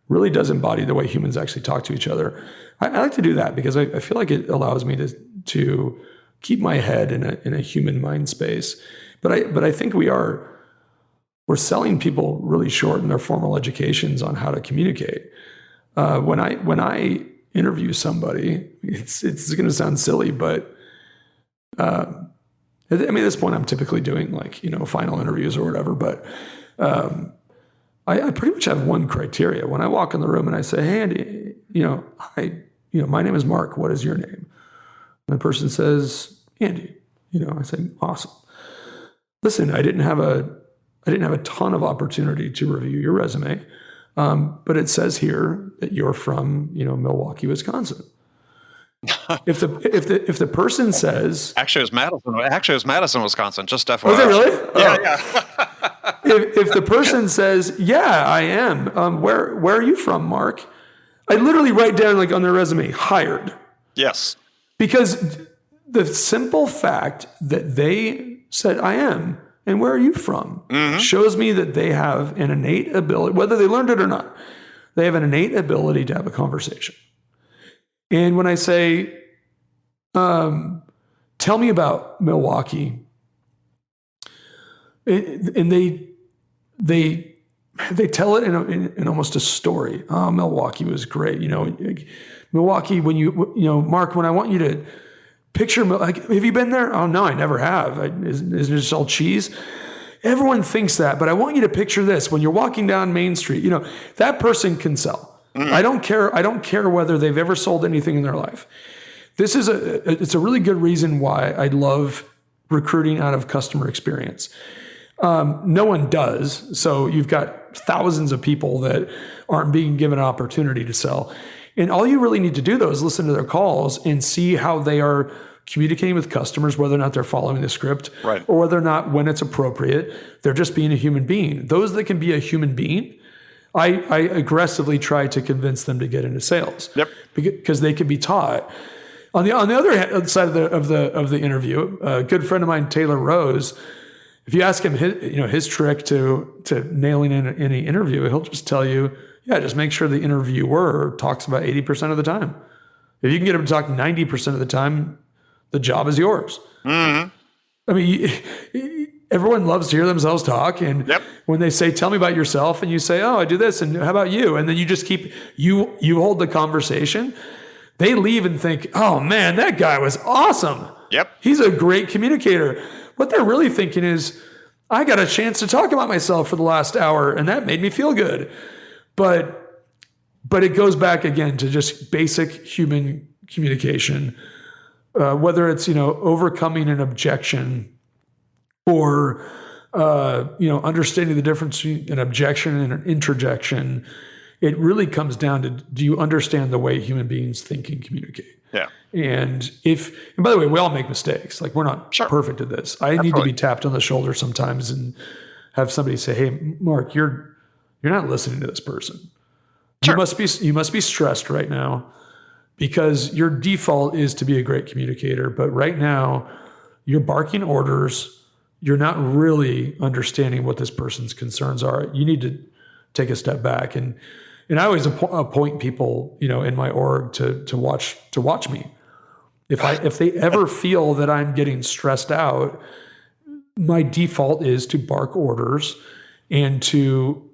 really does embody the way humans actually talk to each other. I like to do that because I feel like it allows me to keep my head in a human mind space. But I think we're selling people really short in their formal educations on how to communicate. When I interview somebody, it's going to sound silly, but at this point, I'm typically doing final interviews or whatever. But I pretty much have one criteria. When I walk in the room and I say, "Hey, Andy, hi, my name is Mark. What is your name?" And the person says, "Andy." I say, "Awesome. Listen, I didn't have a ton of opportunity to review your resume." But it says here that you're from, Milwaukee, Wisconsin. If the person says, actually it was Madison, Wisconsin, just FYI. Was it really? Yeah. if the person says, "Yeah, I am," where are you from, Mark? I literally write down on their resume, hired. Yes. Because the simple fact that they said, "I am," and "Where are you from?" shows me that they have an innate ability, whether they learned it or not, they have an innate ability to have a conversation. And when I say, "Tell me about Milwaukee," and they they tell it in almost a story. Oh, Milwaukee was great. Milwaukee, Mark, when I want you to picture, have you been there? Oh, no, I never have. Is it just all cheese? Everyone thinks that, but I want you to picture this. When you're walking down Main Street, that person can sell. I don't care whether they've ever sold anything in their life. It's a really good reason why I love recruiting out of customer experience. No one does. So you've got thousands of people that aren't being given an opportunity to sell. And all you really need to do, though, is listen to their calls and see how they are communicating with customers, whether or not they're following the script, right, or whether or not, when it's appropriate, they're just being a human being. Those that can be a human being, I aggressively try to convince them to get into sales. Yep. Because they can be taught. On the other side of the interview, a good friend of mine, Taylor Rose, if you ask him his trick to nailing in any interview, he'll just tell you, just make sure the interviewer talks about 80% of the time. If you can get him to talk 90% of the time, the job is yours. Mm-hmm. I mean, everyone loves to hear themselves talk. And when they say, tell me about yourself, and you say, oh, I do this, and how about you? And then you just you hold the conversation. They leave and think, oh man, that guy was awesome. Yep. He's a great communicator. What they're really thinking is, I got a chance to talk about myself for the last hour, and that made me feel good. But it goes back again to just basic human communication, whether it's, overcoming an objection or, understanding the difference between an objection and an interjection. It really comes down to, do you understand the way human beings think and communicate? Yeah. And by the way, we all make mistakes. Like, we're not perfect at this. I need to be tapped on the shoulder sometimes and have somebody say, hey, Mark, you're not listening to this person. Sure. You must be stressed right now because your default is to be a great communicator. But right now you're barking orders. You're not really understanding what this person's concerns are. You need to take a step back. And I always appoint people, in my org to watch me. If they ever feel that I'm getting stressed out, my default is to bark orders and to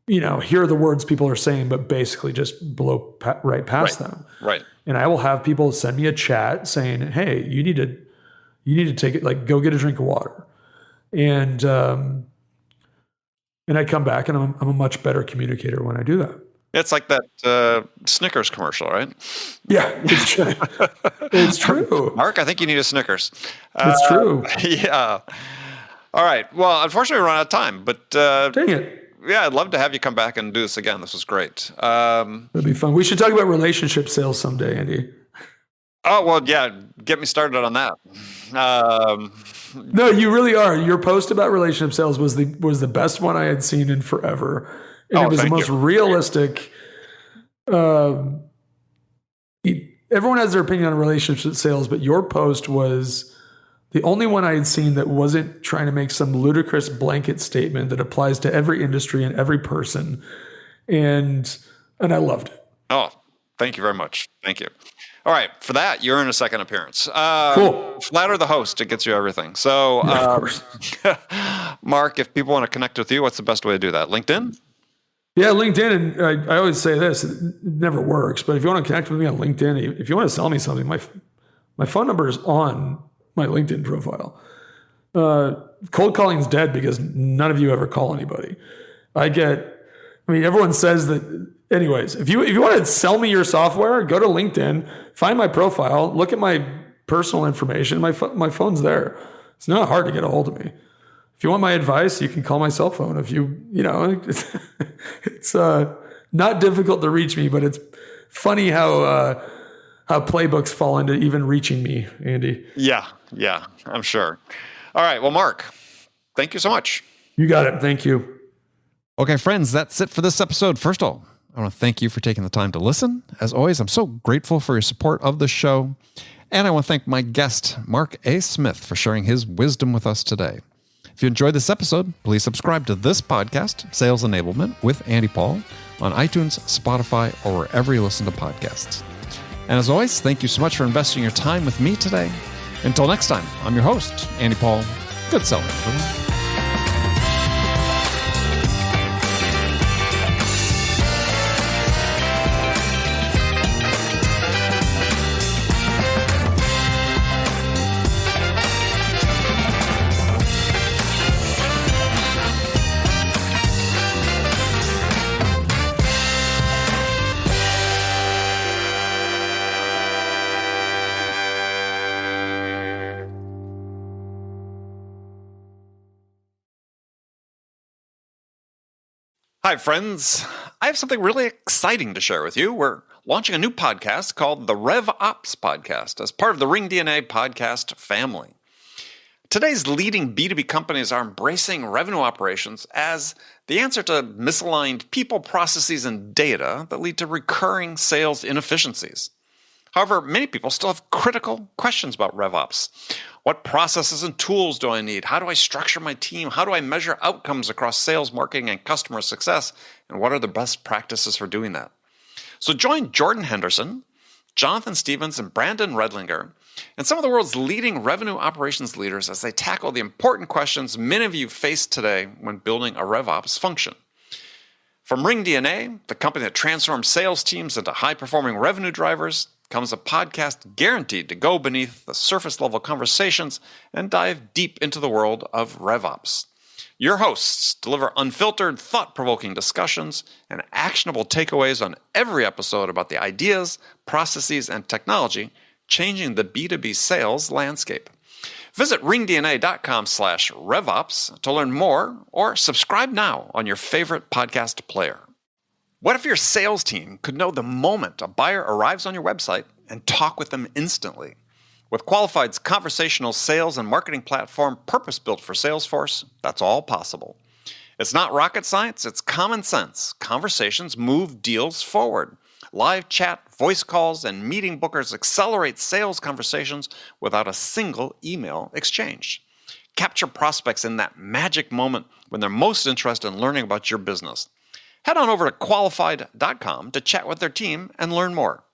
hear the words people are saying, but basically just blow right past them. Right. And I will have people send me a chat saying, hey, you need to take it, like, go get a drink of water. And I come back and I'm a much better communicator when I do that. It's like that Snickers commercial, right? Yeah, it's true. It's true. Mark, I think you need a Snickers. It's true. Yeah. All right. Well, unfortunately, we run out of time, but dang it. Yeah, I'd love to have you come back and do this again. This was great. That'd be fun. We should talk about relationship sales someday, Andy. Oh, well, yeah. Get me started on that. No, you really are. Your post about relationship sales was the best one I had seen in forever. And it was the most realistic. Everyone has their opinion on relationship sales, but your post was the only one I had seen that wasn't trying to make some ludicrous blanket statement that applies to every industry and every person. And I loved it. Oh, thank you very much. Thank you. All right. For that, you're in a second appearance. Cool. Flatter the host. It gets you everything. So, of course. Mark, if people want to connect with you, what's the best way to do that? LinkedIn? Yeah, LinkedIn. And I always say this, it never works, but if you want to connect with me on LinkedIn, if you want to sell me something, my phone number is on my LinkedIn profile. Cold calling is dead because none of you ever call anybody. Everyone says that. Anyways, if you want to sell me your software, go to LinkedIn, find my profile, look at my personal information. My phone's there. It's not hard to get a hold of me. If you want my advice, you can call my cell phone. It's not difficult to reach me, but it's funny how playbooks fall into even reaching me, Andy. Yeah, I'm sure. All right, well, Mark, thank you so much. You got it. Thank you. Okay, friends, that's it for this episode. First of all, I want to thank you for taking the time to listen. As always, I'm so grateful for your support of the show. And I want to thank my guest, Mark A. Smith, for sharing his wisdom with us today. If you enjoyed this episode, please subscribe to this podcast, Sales Enablement with Andy Paul, on iTunes, Spotify, or wherever you listen to podcasts. And as always, thank you so much for investing your time with me today. Until next time, I'm your host, Andy Paul. Good selling, everyone. Hi, friends. I have something really exciting to share with you. We're launching a new podcast called the RevOps Podcast as part of the ringDNA podcast family. Today's leading B2B companies are embracing revenue operations as the answer to misaligned people, processes, and data that lead to recurring sales inefficiencies. However, many people still have critical questions about RevOps. What processes and tools do I need? How do I structure my team? How do I measure outcomes across sales, marketing, and customer success? And what are the best practices for doing that? So join Jordan Henderson, Jonathan Stevens, and Brandon Redlinger, and some of the world's leading revenue operations leaders as they tackle the important questions many of you face today when building a RevOps function. From ringDNA, the company that transforms sales teams into high-performing revenue drivers, comes a podcast guaranteed to go beneath the surface-level conversations and dive deep into the world of RevOps. Your hosts deliver unfiltered, thought-provoking discussions and actionable takeaways on every episode about the ideas, processes, and technology changing the B2B sales landscape. Visit ringdna.com/RevOps to learn more or subscribe now on your favorite podcast player. What if your sales team could know the moment a buyer arrives on your website and talk with them instantly? With Qualified's conversational sales and marketing platform purpose-built for Salesforce, that's all possible. It's not rocket science, it's common sense. Conversations move deals forward. Live chat, voice calls, and meeting bookers accelerate sales conversations without a single email exchange. Capture prospects in that magic moment when they're most interested in learning about your business. Head on over to qualified.com to chat with their team and learn more.